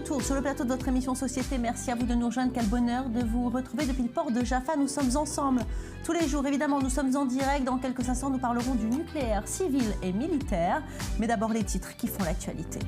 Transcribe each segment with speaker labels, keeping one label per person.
Speaker 1: retour sur le plateau de votre émission Société. Merci à vous de nous rejoindre. Quel bonheur de vous retrouver depuis le port de Jaffa. Nous sommes ensemble tous les jours. Évidemment, nous sommes en direct. Dans quelques instants, nous parlerons du nucléaire civil et militaire. Mais d'abord, les titres qui font l'actualité.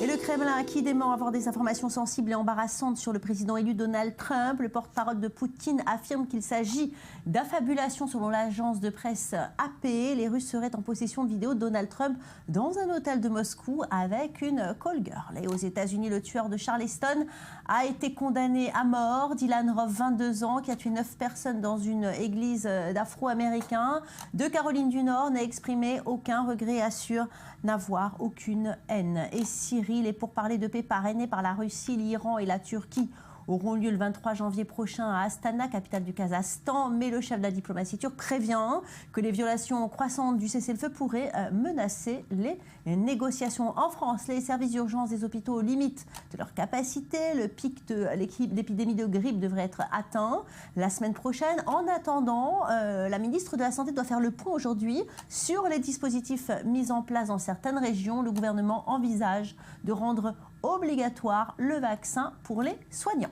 Speaker 1: Et le Kremlin qui dément avoir des informations sensibles et embarrassantes sur le président élu Donald Trump. Le porte-parole de Poutine affirme qu'il s'agit d'affabulation selon l'agence de presse AP. Les Russes seraient en possession de vidéos de Donald Trump dans un hôtel de Moscou avec une call girl. Et aux États-Unis, le tueur de Charleston a été condamné à mort. Dylan Roof, 22 ans, qui a tué 9 personnes dans une église d'Afro-Américains de Caroline du Nord, n'a exprimé aucun regret et assure n'avoir aucune haine. Et Syrie, les pourparlers de paix parrainés par la Russie, l'Iran et la Turquie auront lieu le 23 janvier prochain à Astana, capitale du Kazakhstan. Mais le chef de la diplomatie turque prévient que les violations croissantes du cessez-le-feu pourraient menacer les négociations. En France, les services d'urgence des hôpitaux limitent de leur capacité. Le pic de l'épidémie de grippe devrait être atteint la semaine prochaine. En attendant, la ministre de la Santé doit faire le point aujourd'hui sur les dispositifs mis en place dans certaines régions. Le gouvernement envisage de rendre obligatoire le vaccin pour les soignants.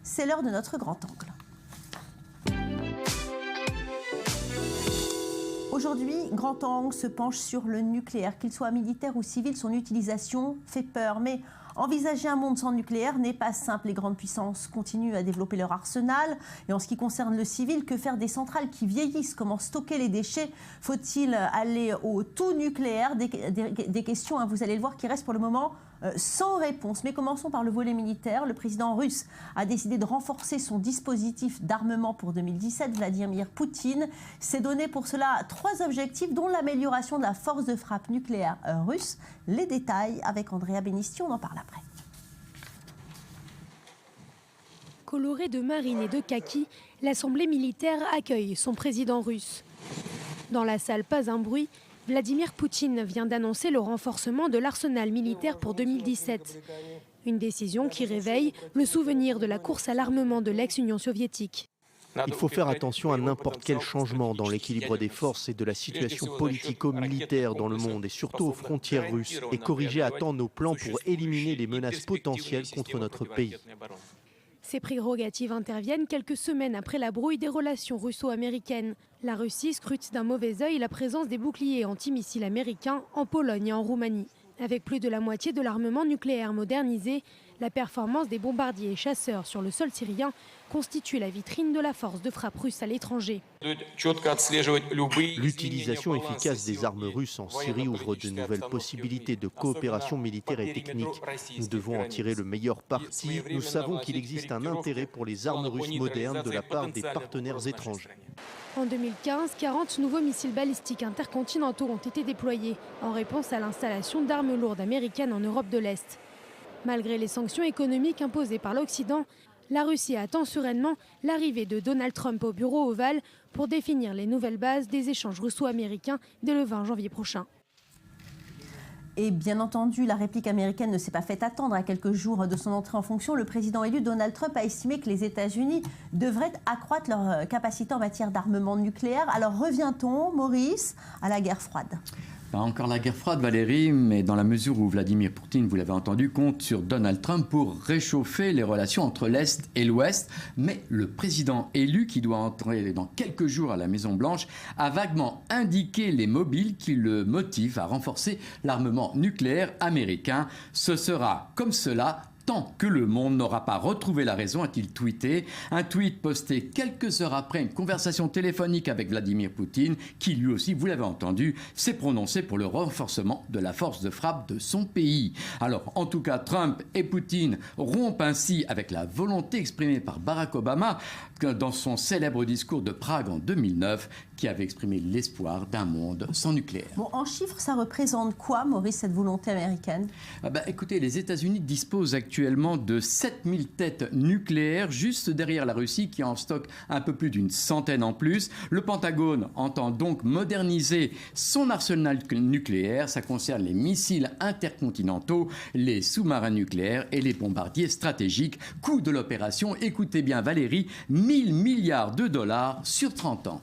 Speaker 1: C'est l'heure de notre grand angle. Aujourd'hui, Grand Angle se penche sur le nucléaire. Qu'il soit militaire ou civil, son utilisation fait peur. Mais envisager un monde sans nucléaire n'est pas simple. Les grandes puissances continuent à développer leur arsenal. Et en ce qui concerne le civil, que faire des centrales qui vieillissent? Comment stocker les déchets? Faut-il aller au tout nucléaire? Des questions, vous allez le voir, qui restent pour le moment sans réponse. Mais commençons par le volet militaire. Le président russe a décidé de renforcer son dispositif d'armement pour 2017. Vladimir Poutine s'est donné pour cela 3 objectifs, dont l'amélioration de la force de frappe nucléaire russe. Les détails avec Andrea Benisti, on en parle après.
Speaker 2: Coloré de marine et de kaki, l'Assemblée militaire accueille son président russe. Dans la salle, pas un bruit. Vladimir Poutine vient d'annoncer le renforcement de l'arsenal militaire pour 2017. Une décision qui réveille le souvenir de la course à l'armement de l'ex-Union soviétique.
Speaker 3: Il faut faire attention à n'importe quel changement dans l'équilibre des forces et de la situation politico-militaire dans le monde et surtout aux frontières russes et corriger à temps nos plans pour éliminer les menaces potentielles contre notre pays.
Speaker 2: Ces prérogatives interviennent quelques semaines après la brouille des relations russo-américaines. La Russie scrute d'un mauvais œil la présence des boucliers antimissiles américains en Pologne et en Roumanie. Avec plus de la moitié de l'armement nucléaire modernisé, la performance des bombardiers et chasseurs sur le sol syrien constitue la vitrine de la force de frappe russe à l'étranger.
Speaker 3: L'utilisation efficace des armes russes en Syrie ouvre de nouvelles possibilités de coopération militaire et technique. Nous devons en tirer le meilleur parti. Nous savons qu'il existe un intérêt pour les armes russes modernes de la part des partenaires étrangers.
Speaker 2: En 2015, 40 nouveaux missiles balistiques intercontinentaux ont été déployés en réponse à l'installation d'armes lourdes américaines en Europe de l'Est. Malgré les sanctions économiques imposées par l'Occident, la Russie attend sereinement l'arrivée de Donald Trump au bureau ovale pour définir les nouvelles bases des échanges russo-américains dès le 20 janvier prochain.
Speaker 1: Et bien entendu, la réplique américaine ne s'est pas fait attendre. À quelques jours de son entrée en fonction, le président élu Donald Trump a estimé que les États-Unis devraient accroître leur capacité en matière d'armement nucléaire. Alors revient-on, Maurice, à la guerre froide ?
Speaker 4: Encore la guerre froide, Valérie, mais dans la mesure où Vladimir Poutine, vous l'avez entendu, compte sur Donald Trump pour réchauffer les relations entre l'Est et l'Ouest. Mais le président élu, qui doit entrer dans quelques jours à la Maison-Blanche, a vaguement indiqué les mobiles qui le motivent à renforcer l'armement nucléaire américain. Ce sera comme cela tant que le monde n'aura pas retrouvé la raison, a-t-il tweeté. Un tweet posté quelques heures après une conversation téléphonique avec Vladimir Poutine, qui lui aussi, vous l'avez entendu, s'est prononcé pour le renforcement de la force de frappe de son pays. Alors, en tout cas, Trump et Poutine rompent ainsi avec la volonté exprimée par Barack Obama dans son célèbre discours de Prague en 2009, qui avait exprimé l'espoir d'un monde sans nucléaire.
Speaker 1: Bon, en chiffres, ça représente quoi, Maurice, cette volonté américaine ?
Speaker 4: Écoutez, les États-Unis disposent actuellement de 7000 têtes nucléaires, juste derrière la Russie, qui en stocke un peu plus d'une centaine en plus. Le Pentagone entend donc moderniser son arsenal nucléaire. Ça concerne les missiles intercontinentaux, les sous-marins nucléaires et les bombardiers stratégiques. Coût de l'opération, écoutez bien Valérie, 1000 milliards de dollars sur 30 ans.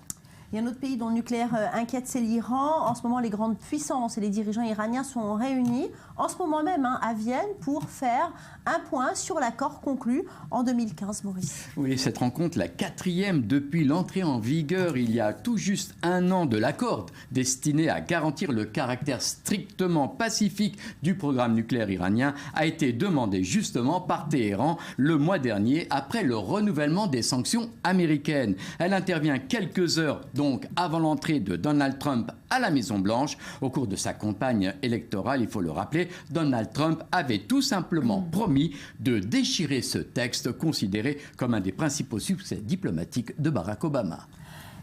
Speaker 1: Il y a un autre pays dont le nucléaire inquiète, c'est l'Iran. En ce moment, les grandes puissances et les dirigeants iraniens sont réunis, en ce moment même à Vienne, pour faire un point sur l'accord conclu en 2015, Maurice.
Speaker 4: Oui, cette rencontre, la 4e depuis l'entrée en vigueur, il y a tout juste un an, de l'accord destiné à garantir le caractère strictement pacifique du programme nucléaire iranien, a été demandée justement par Téhéran le mois dernier, après le renouvellement des sanctions américaines. Elle intervient quelques heures donc avant l'entrée de Donald Trump à la Maison-Blanche. Au cours de sa campagne électorale, il faut le rappeler, Donald Trump avait tout simplement promis de déchirer ce texte considéré comme un des principaux succès diplomatiques de Barack Obama.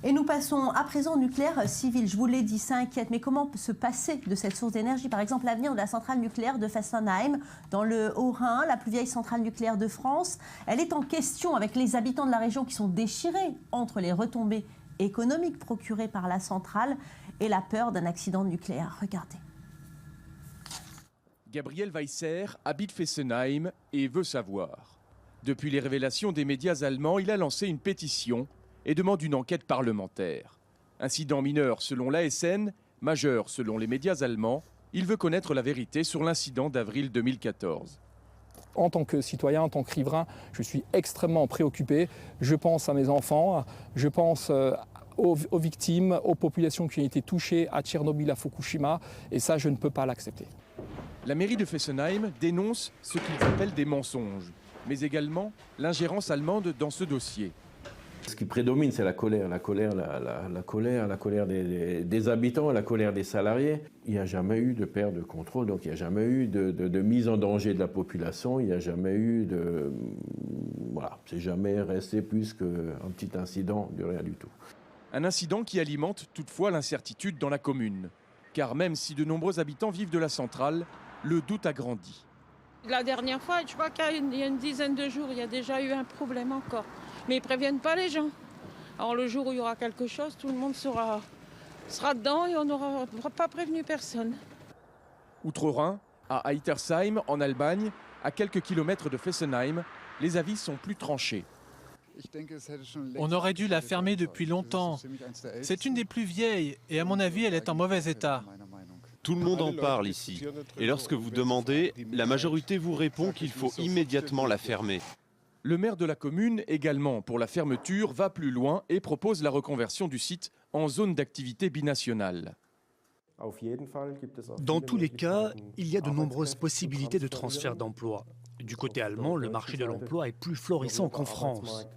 Speaker 1: Et nous passons à présent au nucléaire civil. Je vous l'ai dit, ça inquiète. Mais comment se passer de cette source d'énergie? Par exemple, l'avenir de la centrale nucléaire de Fessenheim, dans le Haut-Rhin, la plus vieille centrale nucléaire de France. Elle est en question avec les habitants de la région qui sont déchirés entre les retombées économiques procurées par la centrale et la peur d'un accident nucléaire. Regardez.
Speaker 5: Gabriel Weisser habite Fessenheim et veut savoir. Depuis les révélations des médias allemands, il a lancé une pétition et demande une enquête parlementaire. Incident mineur selon l'ASN, majeur selon les médias allemands, il veut connaître la vérité sur l'incident d'avril 2014.
Speaker 6: En tant que citoyen, en tant que riverain, je suis extrêmement préoccupé. Je pense à mes enfants, je pense aux victimes, aux populations qui ont été touchées à Tchernobyl, à Fukushima, et ça, je ne peux pas l'accepter.
Speaker 5: La mairie de Fessenheim dénonce ce qu'ils appellent des mensonges, mais également l'ingérence allemande dans ce dossier.
Speaker 7: Ce qui prédomine, c'est la colère des habitants, la colère des salariés. Il n'y a jamais eu de perte de contrôle, donc il n'y a jamais eu de mise en danger de la population, il n'y a jamais eu de... Voilà, c'est jamais resté plus qu'un petit incident de rien du tout.
Speaker 5: Un incident qui alimente toutefois l'incertitude dans la commune. Car même si de nombreux habitants vivent de la centrale, le doute a grandi.
Speaker 8: La dernière fois, je crois qu'il y a une dizaine de jours, il y a déjà eu un problème encore. Mais ils ne préviennent pas les gens. Alors le jour où il y aura quelque chose, tout le monde sera dedans et on n'aura pas prévenu personne.
Speaker 5: Outre-Rhin, à Heitersheim, en Allemagne, à quelques kilomètres de Fessenheim, les avis sont plus tranchés.
Speaker 9: On aurait dû la fermer depuis longtemps. C'est une des plus vieilles et à mon avis, elle est en mauvais état.
Speaker 10: Tout le monde en parle ici. Et lorsque vous demandez, la majorité vous répond qu'il faut immédiatement la fermer.
Speaker 5: Le maire de la commune, également pour la fermeture, va plus loin et propose la reconversion du site en zone d'activité binationale.
Speaker 11: Dans tous les cas, il y a de nombreuses possibilités de transfert d'emploi. Du côté allemand, le marché de l'emploi est plus florissant qu'en France.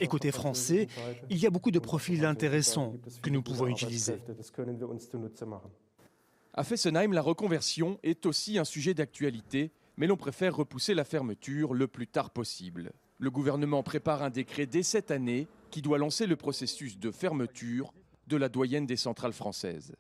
Speaker 11: Et côté français, il y a beaucoup de profils intéressants que nous pouvons utiliser.
Speaker 5: À Fessenheim, la reconversion est aussi un sujet d'actualité, mais l'on préfère repousser la fermeture le plus tard possible. Le gouvernement prépare un décret dès cette année qui doit lancer le processus de fermeture de la doyenne des centrales françaises.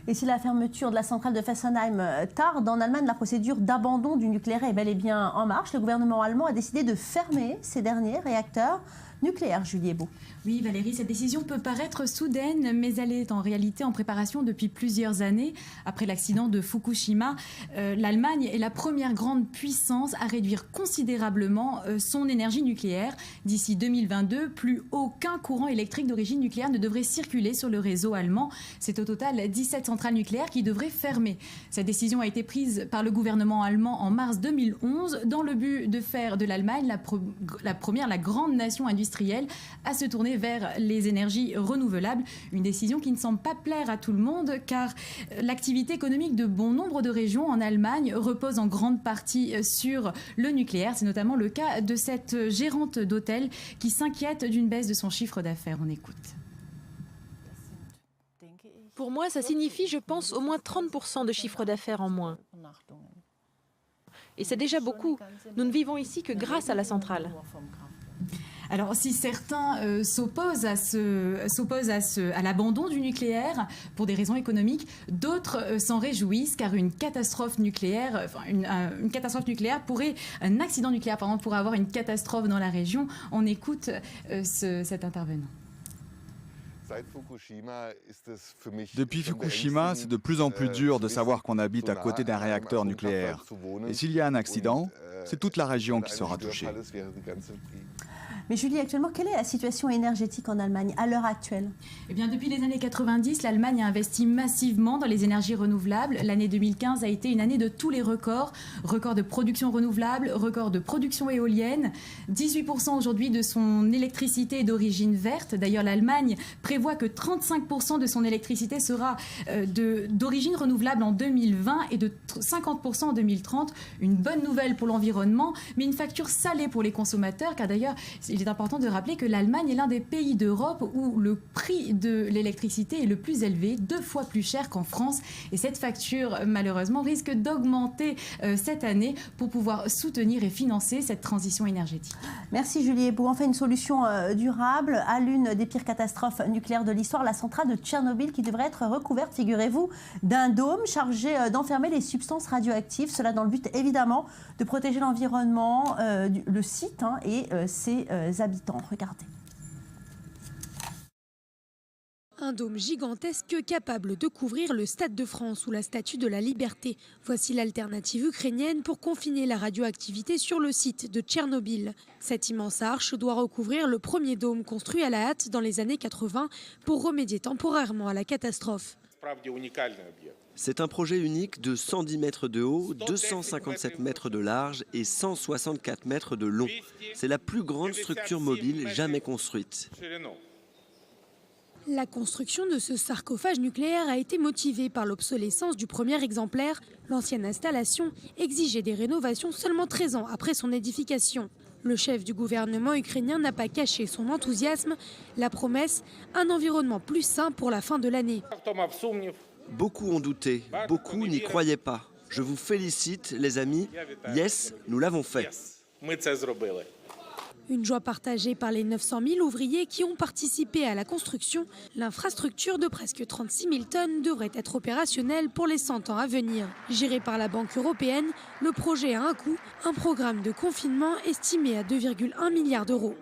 Speaker 1: Et si la fermeture de la centrale de Fessenheim tarde, en Allemagne, la procédure d'abandon du nucléaire est bel et bien en marche. Le gouvernement allemand a décidé de fermer ces derniers réacteurs nucléaire, Julie Ebaud.
Speaker 12: Oui, Valérie, cette décision peut paraître soudaine, mais elle est en réalité en préparation depuis plusieurs années. Après l'accident de Fukushima, l'Allemagne est la première grande puissance à réduire considérablement son énergie nucléaire. D'ici 2022, plus aucun courant électrique d'origine nucléaire ne devrait circuler sur le réseau allemand. C'est au total 17 centrales nucléaires qui devraient fermer. Cette décision a été prise par le gouvernement allemand en mars 2011 dans le but de faire de l'Allemagne la grande nation industrielle à se tourner vers les énergies renouvelables. Une décision qui ne semble pas plaire à tout le monde car l'activité économique de bon nombre de régions en Allemagne repose en grande partie sur le nucléaire. C'est notamment le cas de cette gérante d'hôtel qui s'inquiète d'une baisse de son chiffre d'affaires. On écoute.
Speaker 13: Pour moi, ça signifie, je pense, au moins 30% de chiffre d'affaires en moins. Et c'est déjà beaucoup. Nous ne vivons ici que grâce à la centrale.
Speaker 12: Alors, si certains s'opposent à l'abandon du nucléaire pour des raisons économiques, d'autres s'en réjouissent car un accident nucléaire pourrait avoir une catastrophe dans la région. On écoute cet intervenant.
Speaker 14: Depuis Fukushima, c'est de plus en plus dur de savoir qu'on habite à côté d'un réacteur nucléaire. Et s'il y a un accident, c'est toute la région qui sera touchée.
Speaker 1: Mais Julie, actuellement, quelle est la situation énergétique en Allemagne à l'heure actuelle?
Speaker 12: Eh bien, depuis les années 90, l'Allemagne a investi massivement dans les énergies renouvelables. L'année 2015 a été une année de tous les records. Record de production renouvelable, record de production éolienne. 18% aujourd'hui de son électricité est d'origine verte. D'ailleurs, l'Allemagne prévoit que 35% de son électricité sera d'origine renouvelable en 2020 et de 50% en 2030. Une bonne nouvelle pour l'environnement, mais une facture salée pour les consommateurs, car d'ailleurs, il est important de rappeler que l'Allemagne est l'un des pays d'Europe où le prix de l'électricité est le plus élevé, 2 fois plus cher qu'en France. Et cette facture, malheureusement, risque d'augmenter cette année pour pouvoir soutenir et financer cette transition énergétique.
Speaker 1: Merci Julie. Et pour enfin une solution durable à l'une des pires catastrophes nucléaires de l'histoire, la centrale de Tchernobyl qui devrait être recouverte, figurez-vous, d'un dôme chargé d'enfermer les substances radioactives. Cela dans le but évidemment de protéger l'environnement, le site et ses habitants. Regardez.
Speaker 2: Un dôme gigantesque capable de couvrir le Stade de France ou la Statue de la Liberté. Voici l'alternative ukrainienne pour confiner la radioactivité sur le site de Tchernobyl. Cette immense arche doit recouvrir le premier dôme construit à la hâte dans les années 80 pour remédier temporairement à la catastrophe.
Speaker 15: C'est un projet unique de 110 mètres de haut, 257 mètres de large et 164 mètres de long. C'est la plus grande structure mobile jamais construite.
Speaker 2: La construction de ce sarcophage nucléaire a été motivée par l'obsolescence du premier exemplaire. L'ancienne installation exigeait des rénovations seulement 13 ans après son édification. Le chef du gouvernement ukrainien n'a pas caché son enthousiasme. La promesse, un environnement plus sain pour la fin de l'année.
Speaker 15: Beaucoup ont douté, beaucoup n'y croyaient pas. Je vous félicite, les amis. Yes, nous l'avons fait.
Speaker 2: Une joie partagée par les 900 000 ouvriers qui ont participé à la construction. L'infrastructure de presque 36 000 tonnes devrait être opérationnelle pour les 100 ans à venir. Géré par la Banque européenne, le projet a un coût, un programme de confinement estimé à 2,1 milliards d'euros.